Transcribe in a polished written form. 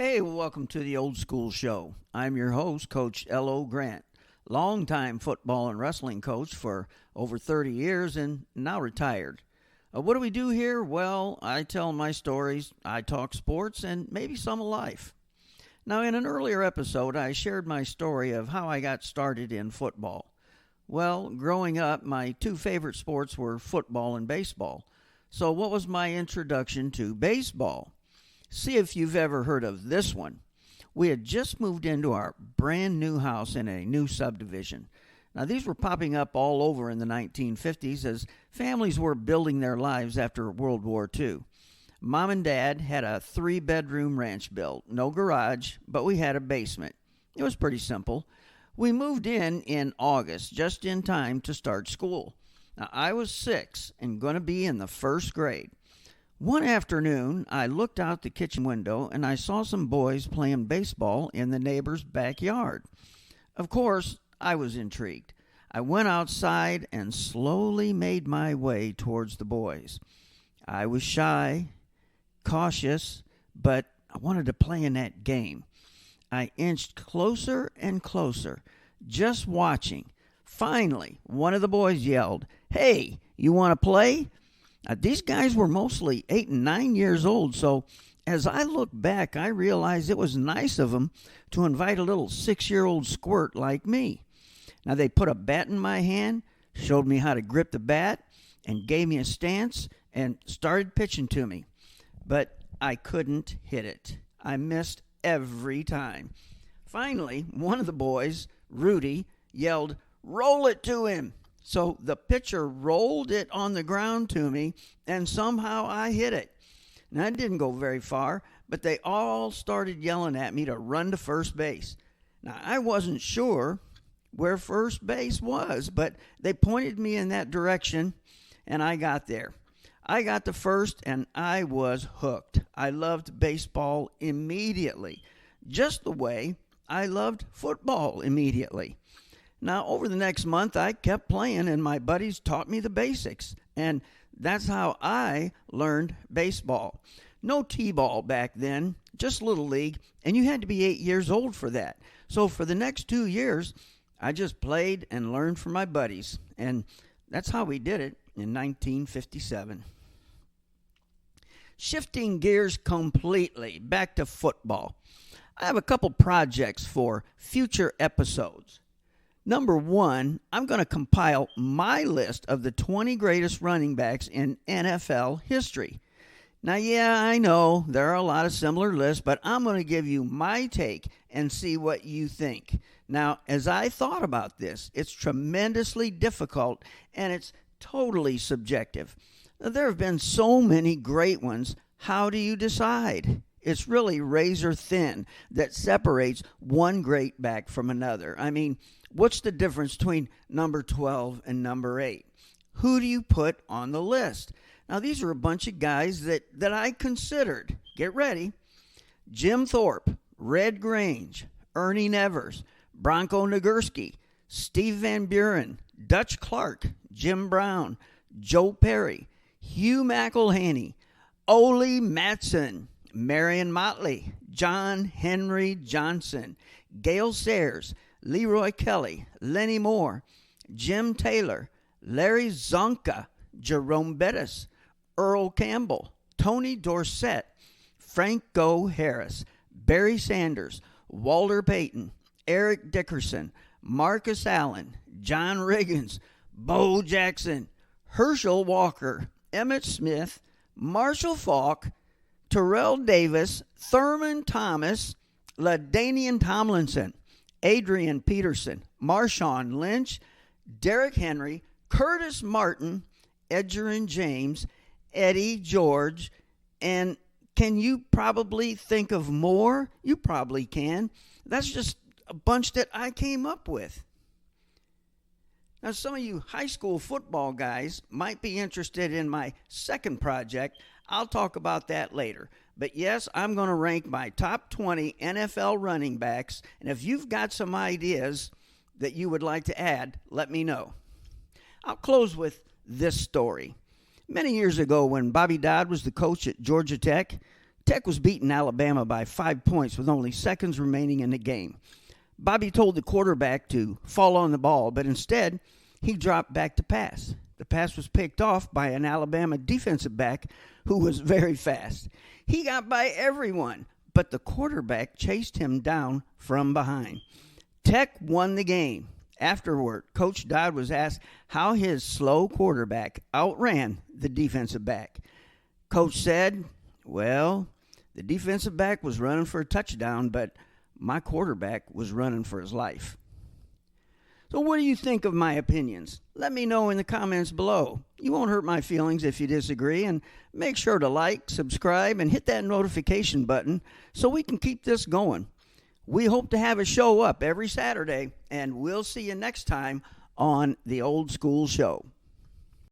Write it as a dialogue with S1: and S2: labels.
S1: Hey, welcome to the Old School Show. I'm your host, Coach L.O. Grant, longtime football and wrestling coach for over 30 years and now retired. What do we do here? Well, I tell my stories, I talk sports, and maybe some of life. Now, in an earlier episode, I shared my story of how I got started in football. Well, growing up, my two favorite sports were football and baseball. So what was my introduction to baseball? See if you've ever heard of this one. We had just moved into our brand new house in a new subdivision. Now, these were popping up all over in the 1950s as families were building their lives after World War II. Mom and Dad had a 3-bedroom ranch built, no garage, but we had a basement. It was pretty simple. We moved in August, just in time to start school. Now, I was 6 and going to be in the first grade. One afternoon, I looked out the kitchen window and I saw some boys playing baseball in the neighbor's backyard. Of course, I was intrigued. I went outside and slowly made my way towards the boys. I was shy, cautious, but I wanted to play in that game. I inched closer and closer, just watching. Finally, one of the boys yelled, "Hey, you want to play?" These guys were mostly 8 and 9 years old, so as I look back, I realized it was nice of them to invite a little 6-year-old squirt like me. Now, they put a bat in my hand, showed me how to grip the bat, and gave me a stance and started pitching to me. But I couldn't hit it. I missed every time. Finally, one of the boys, Rudy, yelled, "Roll it to him." So the pitcher rolled it on the ground to me, and somehow I hit it. Now, it didn't go very far, but they all started yelling at me to run to first base. Now, I wasn't sure where first base was, but they pointed me in that direction, and I got there. I got to first, and I was hooked. I loved baseball immediately, just the way I loved football immediately. Now, over the next month, I kept playing, and my buddies taught me the basics, and that's how I learned baseball. No T-ball back then, just Little League, and you had to be 8 years old for that. So for the next 2 years, I just played and learned from my buddies, and that's how we did it in 1957. Shifting gears completely, back to football. I have a couple projects for future episodes. Number 1, I'm going to compile my list of the 20 greatest running backs in NFL history. Now, yeah, I know there are a lot of similar lists, but I'm going to give you my take and see what you think. Now, as I thought about this, it's tremendously difficult and it's totally subjective. Now, there have been so many great ones. How do you decide? It's really razor thin that separates one great back from another. I mean, what's the difference between number 12 and number 8? Who do you put on the list? Now, these are a bunch of guys that I considered. Get ready. Jim Thorpe, Red Grange, Ernie Nevers, Bronco Nagurski, Steve Van Buren, Dutch Clark, Jim Brown, Joe Perry, Hugh McElhaney, Ole Matson, Marion Motley, John Henry Johnson, Gale Sayers, Leroy Kelly, Lenny Moore, Jim Taylor, Larry Zonka, Jerome Bettis, Earl Campbell, Tony Dorsett, Franco Harris, Barry Sanders, Walter Payton, Eric Dickerson, Marcus Allen, John Riggins, Bo Jackson, Herschel Walker, Emmett Smith, Marshall Faulk, Terrell Davis, Thurman Thomas, LaDainian Tomlinson, Adrian Peterson, Marshawn Lynch, Derrick Henry, Curtis Martin, Edgerrin James, Eddie George, and can you probably think of more? You probably can. That's just a bunch that I came up with. Now, some of you high school football guys might be interested in my second project. I'll talk about that later. But yes, I'm going to rank my top 20 NFL running backs. And if you've got some ideas that you would like to add, let me know. I'll close with this story. Many years ago, when Bobby Dodd was the coach at Georgia Tech, Tech was beating Alabama by 5 points with only seconds remaining in the game. Bobby told the quarterback to fall on the ball, but instead he dropped back to pass. The pass was picked off by an Alabama defensive back who was very fast. He got by everyone, but the quarterback chased him down from behind. Tech won the game. Afterward, Coach Dodd was asked how his slow quarterback outran the defensive back. Coach said, well, the defensive back was running for a touchdown, but my quarterback was running for his life. So what do you think of my opinions? Let me know in the comments below. You won't hurt my feelings if you disagree, and make sure to like, subscribe, and hit that notification button so we can keep this going. We hope to have a show up every Saturday, and we'll see you next time on The Old School Show.